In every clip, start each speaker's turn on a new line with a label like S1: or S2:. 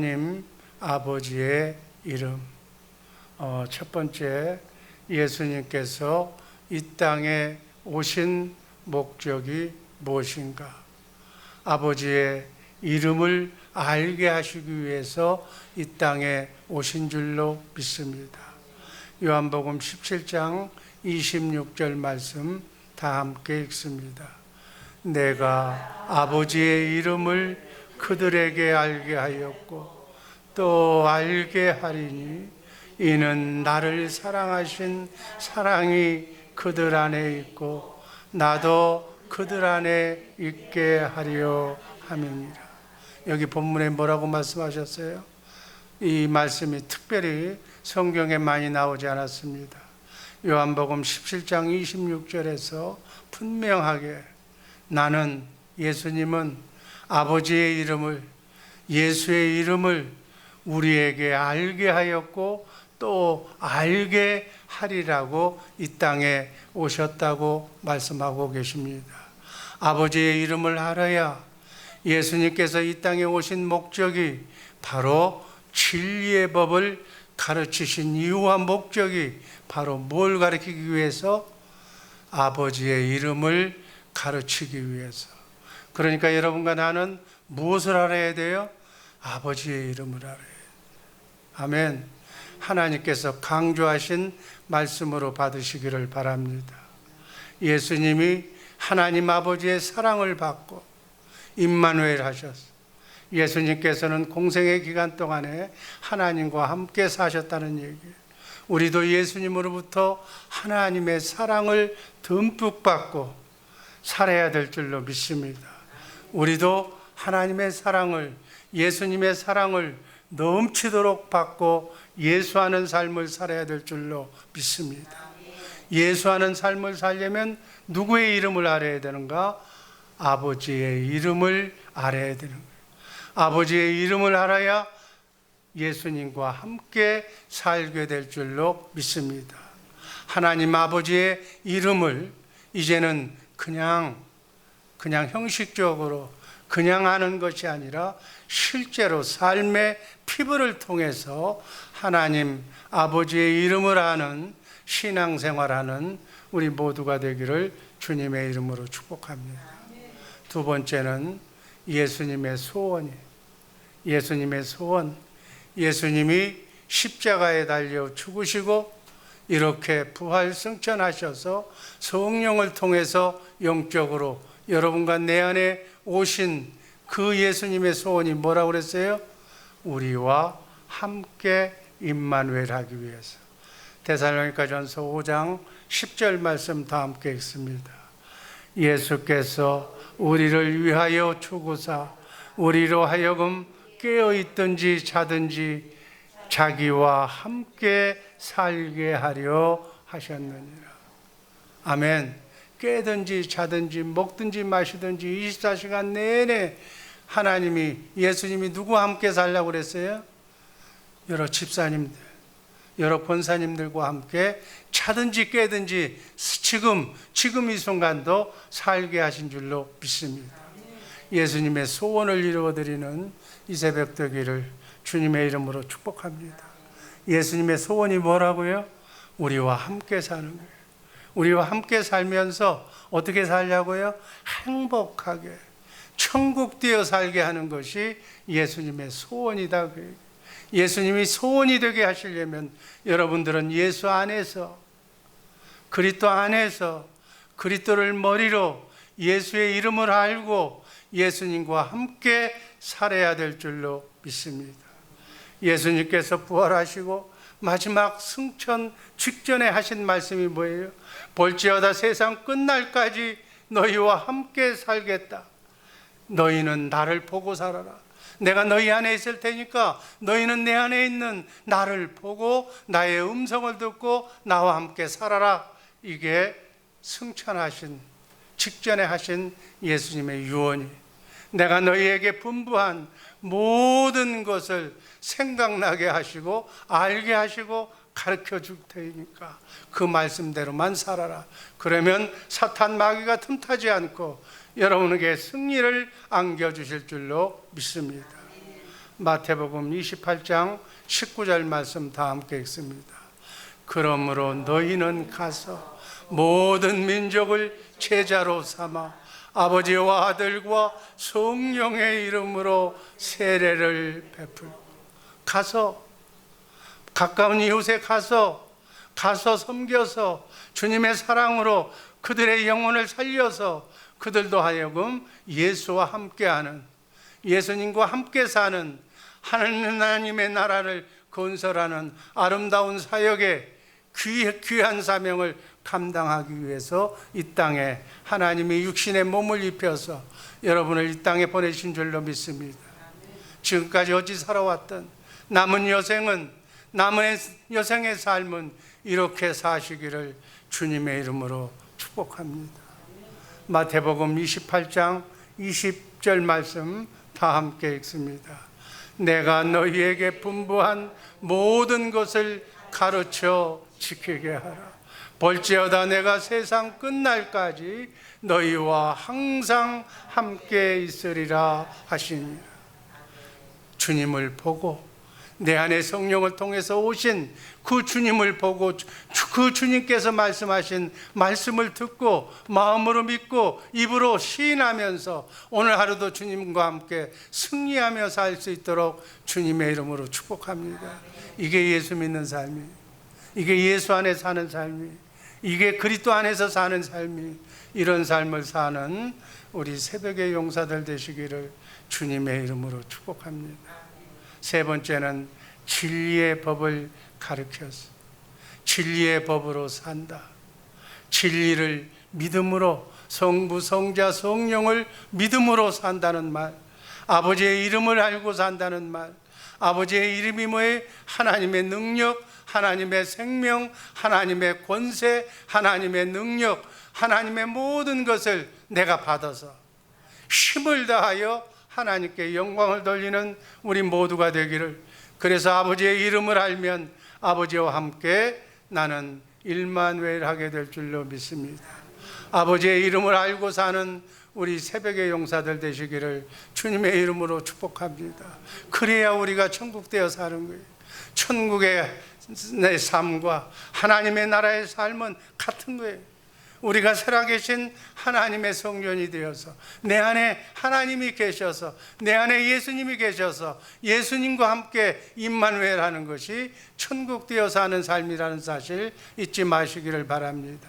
S1: 하나님 아버지의 이름. 첫 번째, 예수님께서 이 땅에 오신 목적이 무엇인가? 아버지의 이름을 알게 하시기 위해서 이 땅에 오신 줄로 믿습니다. 요한복음 17장 26절 말씀 다 함께 읽습니다. 내가 아버지의 이름을 그들에게 알게 하였고 또 알게 하리니 이는 나를 사랑하신 사랑이 그들 안에 있고 나도 그들 안에 있게 하려 함이니라. 여기 본문에 뭐라고 말씀하셨어요? 이 말씀이 특별히 성경에 많이 나오지 않았습니다. 요한복음 17장 26절에서 분명하게 나는, 예수님은 아버지의 이름을, 예수의 이름을 우리에게 알게 하였고 또 알게 하리라고 이 땅에 오셨다고 말씀하고 계십니다. 아버지의 이름을 알아야, 예수님께서 이 땅에 오신 목적이 바로 진리의 법을 가르치신 이유와 목적이 바로 뭘 가르치기 위해서? 아버지의 이름을 가르치기 위해서. 그러니까 여러분과 나는 무엇을 알아야 돼요? 아버지의 이름을 알아야 돼요. 아멘. 하나님께서 강조하신 말씀으로 받으시기를 바랍니다. 예수님이 하나님 아버지의 사랑을 받고 임마누엘 하셨어요. 예수님께서는 공생의 기간 동안에 하나님과 함께 사셨다는 얘기예요. 우리도 예수님으로부터 하나님의 사랑을 듬뿍 받고 살아야 될 줄로 믿습니다. 우리도 하나님의 사랑을, 예수님의 사랑을 넘치도록 받고 예수하는 삶을 살아야 될 줄로 믿습니다. 예수하는 삶을 살려면 누구의 이름을 알아야 되는가? 아버지의 이름을 알아야 되는 거예요. 아버지의 이름을 알아야 예수님과 함께 살게 될 줄로 믿습니다. 하나님 아버지의 이름을 이제는 그냥 형식적으로 그냥 아는 것이 아니라 실제로 삶의 피부를 통해서 하나님 아버지의 이름을 아는 신앙생활하는 우리 모두가 되기를 주님의 이름으로 축복합니다. 두 번째는 예수님의 소원이에요. 예수님의 소원. 예수님이 십자가에 달려 죽으시고 이렇게 부활 승천하셔서 성령을 통해서 영적으로 여러분과 내 안에 오신 그 예수님의 소원이 뭐라고 그랬어요? 우리와 함께 임마누엘 하기 위해서. 데살로니가전서 5장 10절 말씀 다 함께 읽습니다. 예수께서 우리를 위하여 죽으사 우리로 하여금 깨어있든지 자든지 자기와 함께 살게 하려 하셨느니라. 아멘. 깨든지 자든지 먹든지 마시든지 24시간 내내 하나님이, 예수님이 누구와 함께 살려고 그랬어요? 여러 집사님들, 여러 권사님들과 함께 자든지 깨든지 지금 이 순간도 살게 하신 줄로 믿습니다. 예수님의 소원을 이루어드리는 이 새벽 되기를 주님의 이름으로 축복합니다. 예수님의 소원이 뭐라고요? 우리와 함께 사는 거예요. 우리와 함께 살면서 어떻게 살냐고요? 행복하게 천국 되어 살게 하는 것이 예수님의 소원이다. 예수님이 소원이 되게 하시려면 여러분들은 예수 안에서, 그리스도 안에서, 그리스도를 머리로 예수의 이름을 알고 예수님과 함께 살아야 될 줄로 믿습니다. 예수님께서 부활하시고 마지막 승천 직전에 하신 말씀이 뭐예요? 볼지어다 세상 끝날까지 너희와 함께 살겠다. 너희는 나를 보고 살아라. 내가 너희 안에 있을 테니까 너희는 내 안에 있는 나를 보고 나의 음성을 듣고 나와 함께 살아라. 이게 승천하신 직전에 하신 예수님의 유언이, 내가 너희에게 분부한 모든 것을 생각나게 하시고 알게 하시고 가르쳐 줄 테니까 그 말씀대로만 살아라. 그러면 사탄 마귀가 틈타지 않고 여러분에게 승리를 안겨주실 줄로 믿습니다. 마태복음 28장 19절 말씀 다 함께 읽습니다. 그러므로 너희는 가서 모든 민족을 제자로 삼아 아버지와 아들과 성령의 이름으로 세례를 베풀고, 가서 가까운 이웃에 가서 섬겨서 주님의 사랑으로 그들의 영혼을 살려서 그들도 하여금 예수와 함께하는, 예수님과 함께 사는 하나님의 나라를 건설하는 아름다운 사역에 귀한 사명을 감당하기 위해서 이 땅에 하나님이 육신의 몸을 입혀서 여러분을 이 땅에 보내신 줄로 믿습니다. 지금까지 어찌 살아왔던 남은 여생의 삶은 이렇게 사시기를 주님의 이름으로 축복합니다. 마태복음 28장 20절 말씀 다 함께 읽습니다. 내가 너희에게 분부한 모든 것을 가르쳐 지키게 하라. 볼지어다 내가 세상 끝날까지 너희와 항상 함께 있으리라 하시니라. 주님을 보고 내 안에 성령을 통해서 오신 그 주님을 보고 그 주님께서 말씀하신 말씀을 듣고 마음으로 믿고 입으로 시인하면서 오늘 하루도 주님과 함께 승리하며 살 수 있도록 주님의 이름으로 축복합니다. 이게 예수 믿는 삶이, 이게 예수 안에 사는 삶이, 이게 그리스도 안에서 사는 삶이, 이런 삶을 사는 우리 새벽의 용사들 되시기를 주님의 이름으로 축복합니다. 세 번째는 진리의 법을 가르쳐서 진리의 법으로 산다. 진리를 믿음으로, 성부, 성자, 성령을 믿음으로 산다는 말, 아버지의 이름을 알고 산다는 말, 아버지의 이름이 뭐예요? 하나님의 능력, 하나님의 생명, 하나님의 권세, 하나님의 능력, 하나님의 모든 것을 내가 받아서 힘을 다하여 하나님께 영광을 돌리는 우리 모두가 되기를. 그래서 아버지의 이름을 알면 아버지와 함께 나는 일만회하게 될 줄로 믿습니다. 아버지의 이름을 알고 사는 우리 새벽의 용사들 되시기를 주님의 이름으로 축복합니다. 그래야 우리가 천국 되어 사는 거예요. 천국의 내 삶과 하나님의 나라의 삶은 같은 거예요. 우리가 살아계신 하나님의 성전이 되어서 내 안에 하나님이 계셔서 내 안에 예수님이 계셔서 예수님과 함께 임마누엘하는 것이 천국 되어 사는 삶이라는 사실 잊지 마시기를 바랍니다.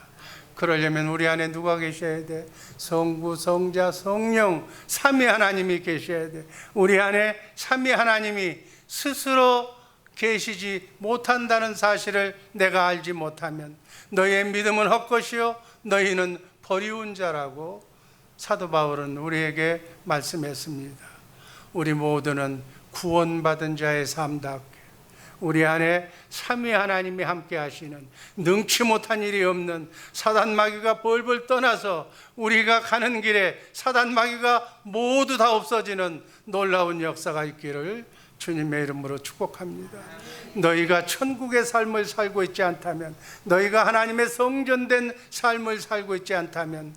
S1: 그러려면 우리 안에 누가 계셔야 돼? 성부, 성자, 성령 삼위 하나님이 계셔야 돼. 우리 안에 삼위 하나님이 스스로 계시지 못한다는 사실을 내가 알지 못하면 너희의 믿음은 헛것이요 너희는 버리운 자라고 사도 바울은 우리에게 말씀했습니다. 우리 모두는 구원받은 자의 삶답게 우리 안에 삼위 하나님이 함께 하시는 능치 못한 일이 없는 사단 마귀가 벌벌 떠나서 우리가 가는 길에 사단 마귀가 모두 다 없어지는 놀라운 역사가 있기를 주님의 이름으로 축복합니다. 너희가 천국의 삶을 살고 있지 않다면, 너희가 하나님의 성전된 삶을 살고 있지 않다면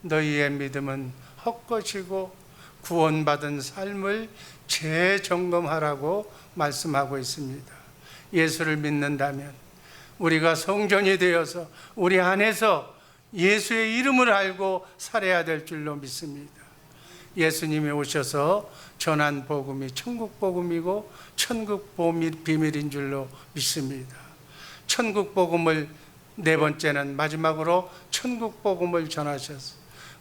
S1: 너희의 믿음은 헛것이고 구원받은 삶을 재점검하라고 말씀하고 있습니다. 예수를 믿는다면 우리가 성전이 되어서 우리 안에서 예수의 이름을 알고 살아야 될 줄로 믿습니다. 예수님이 오셔서 전한 복음이 천국 복음이고 천국 비밀인 줄로 믿습니다. 천국 복음을 네 번째는 마지막으로 천국 복음을 전하셔서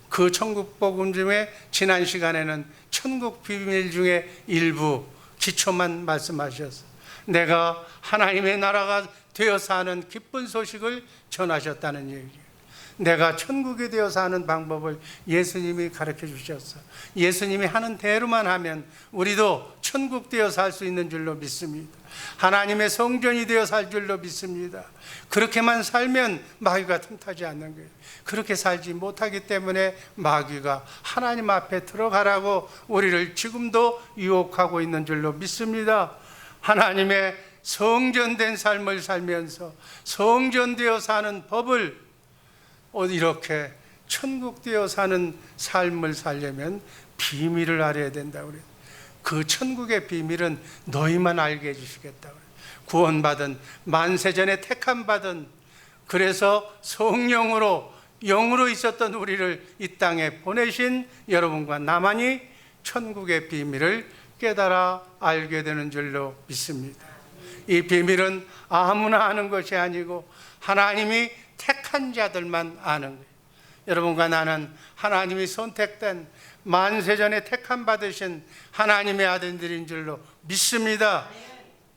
S1: 그 천국 복음 중에 지난 시간에는 천국 비밀 중에 일부 기초만 말씀하셔서 내가 하나님의 나라가 되어 사는 기쁜 소식을 전하셨다는 얘기예요. 내가 천국이 되어 사는 방법을 예수님이 가르쳐 주셨어. 예수님이 하는 대로만 하면 우리도 천국 되어 살 수 있는 줄로 믿습니다. 하나님의 성전이 되어 살 줄로 믿습니다. 그렇게만 살면 마귀가 틈타지 않는 거예요. 그렇게 살지 못하기 때문에 마귀가 하나님 앞에 들어가라고 우리를 지금도 유혹하고 있는 줄로 믿습니다. 하나님의 성전된 삶을 살면서 성전되어 사는 법을 이렇게 천국되어 사는 삶을 살려면 비밀을 알아야 된다. 그 천국의 비밀은 너희만 알게 해주시겠다고. 구원받은, 만세전에 택함받은, 그래서 성령으로 영으로 있었던 우리를 이 땅에 보내신 여러분과 나만이 천국의 비밀을 깨달아 알게 되는 줄로 믿습니다. 이 비밀은 아무나 아는 것이 아니고 하나님이 택한 자들만 아는 거예요. 여러분과 나는 하나님이 선택된, 만세전에 택함 받으신 하나님의 아들들인 줄로 믿습니다.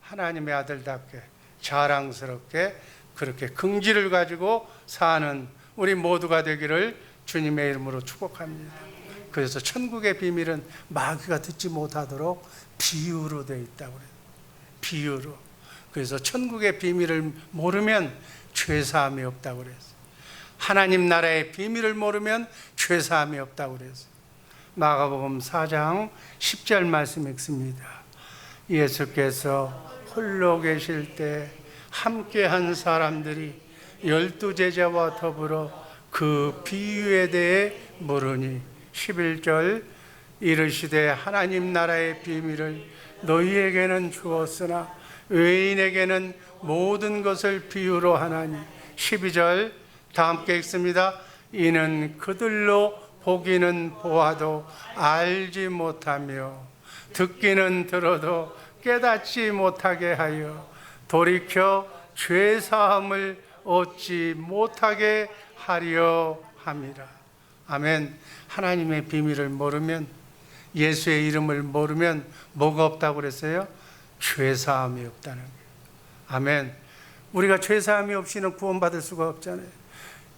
S1: 하나님의 아들답게 자랑스럽게 그렇게 긍지를 가지고 사는 우리 모두가 되기를 주님의 이름으로 축복합니다. 그래서 천국의 비밀은 마귀가 듣지 못하도록 비유로 되어 있다고 그래요. 비유로. 그래서 천국의 비밀을 모르면 죄사함이 없다고 그랬어요. 하나님 나라의 비밀을 모르면 죄사함이 없다고 그랬어요. 마가복음 4장 10절 말씀 읽습니다. 예수께서 홀로 계실 때 함께한 사람들이 12제자와 더불어 그 비유에 대해 물으니 11절 이르시되 하나님 나라의 비밀을 너희에게는 주었으나 외인에게는 모든 것을 비유로 하나니 12절 다 함께 읽습니다. 이는 그들로 보기는 보아도 알지 못하며 듣기는 들어도 깨닫지 못하게 하여 돌이켜 죄사함을 얻지 못하게 하려 함이라. 아멘. 하나님의 비밀을 모르면, 예수의 이름을 모르면 뭐가 없다고 그랬어요? 죄사함이 없다는 거예요. 아멘. 우리가 죄사함이 없이는 구원받을 수가 없잖아요.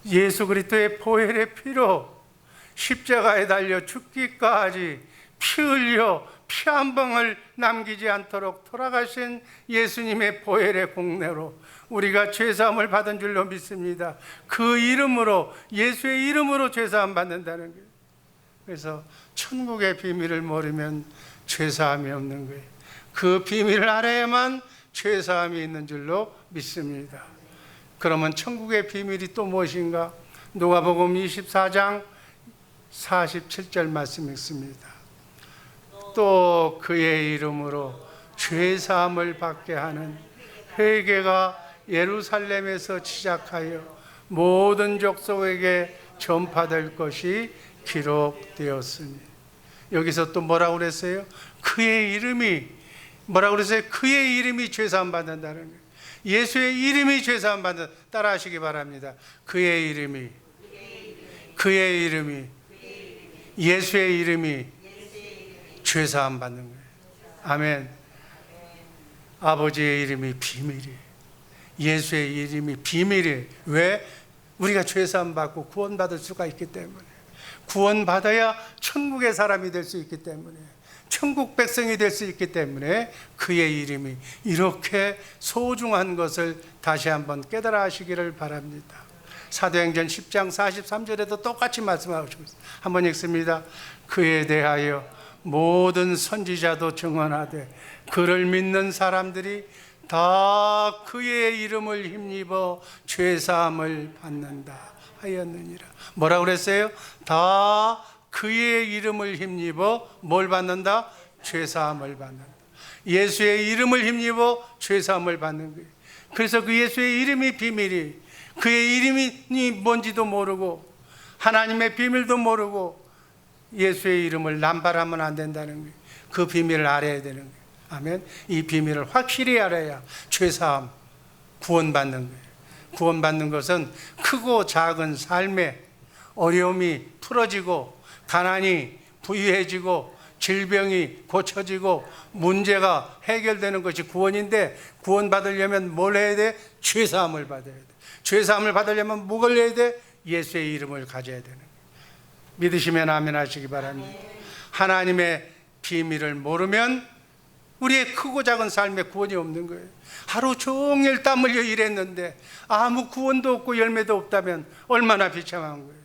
S1: 예수 그리스도의 보혈의 피로 십자가에 달려 죽기까지 피 흘려 피 한 방울 남기지 않도록 돌아가신 예수님의 보혈의 공로로 우리가 죄사함을 받은 줄로 믿습니다. 그 이름으로, 예수의 이름으로 죄사함 받는다는 거예요. 그래서 천국의 비밀을 모르면 죄사함이 없는 거예요. 그 비밀을 알아야만 죄사함이 있는 줄로 믿습니다. 그러면 천국의 비밀이 또 무엇인가? 누가복음 24장 47절 말씀 읽습니다. 또 그의 이름으로 죄사함을 받게 하는 회개가 예루살렘에서 시작하여 모든 족속에게 전파될 것이 기록되었으니. 여기서 또 뭐라고 그랬어요? 그의 이름이 뭐라고 그랬어요? 그의 이름이 죄사함 받는다는 거예요. 예수의 이름이 죄사함 받는, 따라 하시기 바랍니다. 그의 이름이, 그의 이름이, 예수의 이름이 죄사함 받는 거예요. 아멘. 아버지의 이름이 비밀이에요. 예수의 이름이 비밀이에요. 왜? 우리가 죄사함 받고 구원받을 수가 있기 때문에, 구원받아야 천국의 사람이 될 수 있기 때문에, 천국 백성이 될 수 있기 때문에 그의 이름이 이렇게 소중한 것을 다시 한번 깨달아 하시기를 바랍니다. 사도행전 10장 43절에도 똑같이 말씀하고 있습니다. 한번 읽습니다. 그에 대하여 모든 선지자도 증언하되 그를 믿는 사람들이 다 그의 이름을 힘입어 죄사함을 받는다 하였느니라. 뭐라고 그랬어요? 다 그의 이름을 힘입어 뭘 받는다? 죄사함을 받는다. 예수의 이름을 힘입어 죄사함을 받는 거예요. 그래서 그 예수의 이름이 비밀이, 그의 이름이 뭔지도 모르고 하나님의 비밀도 모르고 예수의 이름을 남발하면 안 된다는 거예요. 그 비밀을 알아야 되는 거예요. 아멘. 이 비밀을 확실히 알아야 죄사함, 구원받는 거예요. 구원받는 것은 크고 작은 삶의 어려움이 풀어지고 가난이 부유해지고 질병이 고쳐지고 문제가 해결되는 것이 구원인데, 구원받으려면 뭘 해야 돼? 죄사함을 받아야 돼. 죄사함을 받으려면 뭘 해야 돼? 예수의 이름을 가져야 되는 거예요. 믿으시면 아멘 하시기 바랍니다. 하나님의 비밀을 모르면 우리의 크고 작은 삶에 구원이 없는 거예요. 하루 종일 땀 흘려 일했는데 아무 구원도 없고 열매도 없다면 얼마나 비참한 거예요.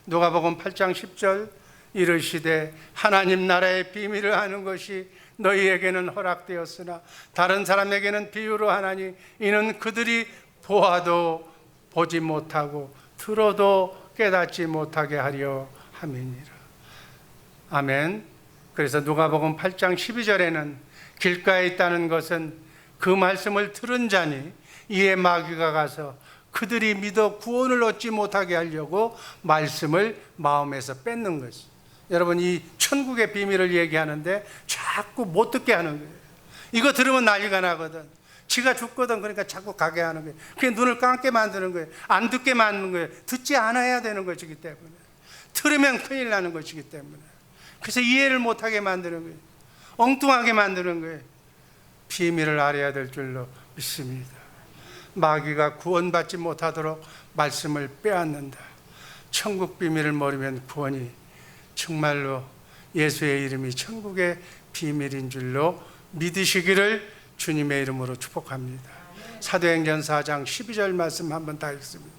S1: 누가복음 8장 10절 이르시되 하나님 나라의 비밀을 아는 것이 너희에게는 허락되었으나 다른 사람에게는 비유로 하나니 이는 그들이 보아도 보지 못하고 들어도 깨닫지 못하게 하려 함이니라. 아멘. 그래서 누가복음 8장 12절에는 길가에 있다는 것은 그 말씀을 들은 자니 이에 마귀가 가서 그들이 믿어 구원을 얻지 못하게 하려고 말씀을 마음에서 뺏는 것이. 여러분, 이 천국의 비밀을 얘기하는데 자꾸 못 듣게 하는 거예요. 이거 들으면 난리가 나거든. 지가 죽거든. 그러니까 자꾸 가게 하는 거예요. 그게 눈을 감게 만드는 거예요. 안 듣게 만드는 거예요. 듣지 않아야 되는 것이기 때문에. 들으면 큰일 나는 것이기 때문에. 그래서 이해를 못하게 만드는 거예요. 엉뚱하게 만드는 거예요. 비밀을 알아야 될 줄로 믿습니다. 마귀가 구원받지 못하도록 말씀을 빼앗는다. 천국 비밀을 모르면 구원이 정말로 예수의 이름이 천국의 비밀인 줄로 믿으시기를 주님의 이름으로 축복합니다. 사도행전 4장 12절 말씀 한번 다 읽습니다.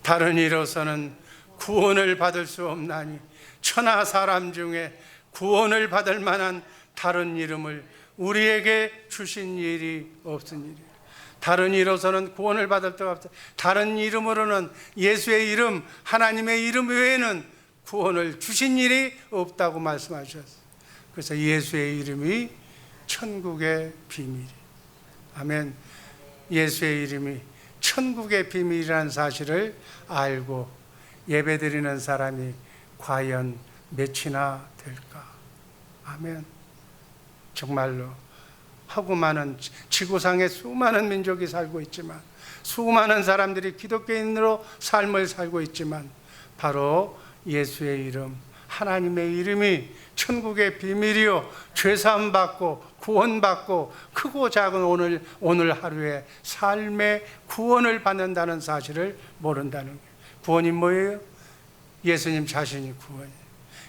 S1: 다른 이로서는 구원을 받을 수 없나니 천하 사람 중에 구원을 받을 만한 다른 이름을 우리에게 주신 일이 없으니라. 다른 이로서는 구원을 받을 데가 없다. 다른 이름으로는 예수의 이름, 하나님의 이름 외에는 구원을 주신 일이 없다고 말씀하셨어요. 그래서 예수의 이름이 천국의 비밀. 아멘. 예수의 이름이 천국의 비밀이라는 사실을 알고 예배드리는 사람이 과연 몇이나 될까? 아멘. 정말로 하고 많은 지구상에 수많은 민족이 살고 있지만, 수많은 사람들이 기독교인으로 삶을 살고 있지만, 바로 예수의 이름, 하나님의 이름이 천국의 비밀이요 죄사함 받고 구원받고 크고 작은 오늘 하루의 삶의 구원을 받는다는 사실을 모른다는 거예요. 구원이 뭐예요? 예수님 자신이 구원이에요.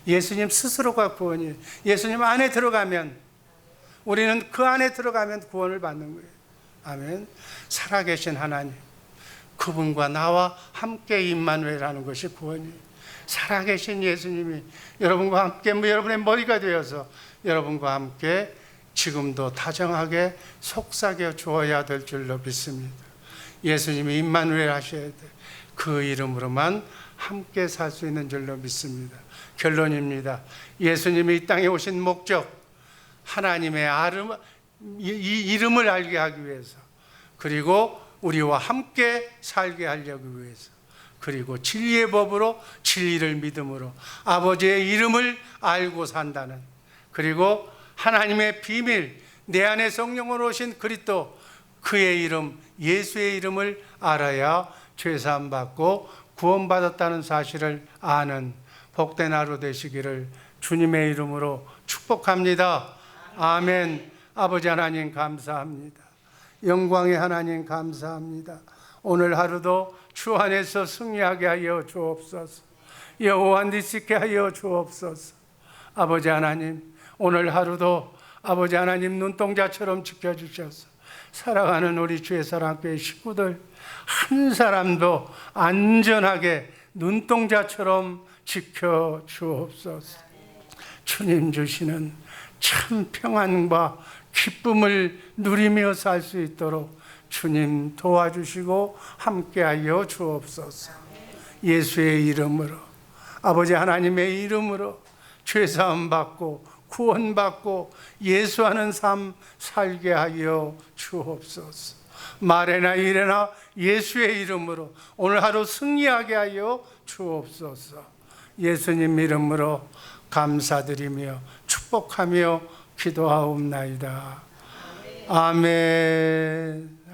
S1: 예수님 스스로가 구원이에요. 예수님 안에 들어가면, 우리는 그 안에 들어가면 구원을 받는 거예요. 아멘. 살아계신 하나님, 그분과 나와 함께 임마누엘하는 것이 구원이에요. 살아계신 예수님이 여러분과 함께 여러분의 머리가 되어서 여러분과 함께 지금도 다정하게 속삭여 주어야 될 줄로 믿습니다. 예수님이 임마누엘 하셔야 돼. 그 이름으로만 함께 살 수 있는 줄로 믿습니다. 결론입니다. 예수님이 이 땅에 오신 목적, 하나님의 이 이름을 알게 하기 위해서, 그리고 우리와 함께 살게 하려고 위해서, 그리고 진리의 법으로 진리를 믿음으로 아버지의 이름을 알고 산다는, 그리고 하나님의 비밀, 내 안에 성령으로 오신 그리스도, 그의 이름 예수의 이름을 알아야 죄사함 받고 구원받았다는 사실을 아는 복된 하루 되시기를 주님의 이름으로 축복합니다. 아멘. 아버지 하나님 감사합니다. 영광의 하나님 감사합니다. 오늘 하루도 주 안에서 승리하게 하여 주옵소서. 여호와 니시게 하여 주옵소서. 아버지 하나님, 오늘 하루도 아버지 하나님 눈동자처럼 지켜주셔서 살아가는 우리 주의 사랑교회 식구들 한 사람도 안전하게 눈동자처럼 지켜주옵소서. 주님 주시는 참 평안과 기쁨을 누리며 살 수 있도록 주님 도와주시고 함께하여 주옵소서. 예수의 이름으로, 아버지 하나님의 이름으로 죄사함 받고 구원받고 예수하는 삶 살게 하여 주옵소서. 말에나 일에나 예수의 이름으로 오늘 하루 승리하게 하여 주옵소서. 예수님 이름으로 감사드리며 축복하며 기도하옵나이다. 아멘.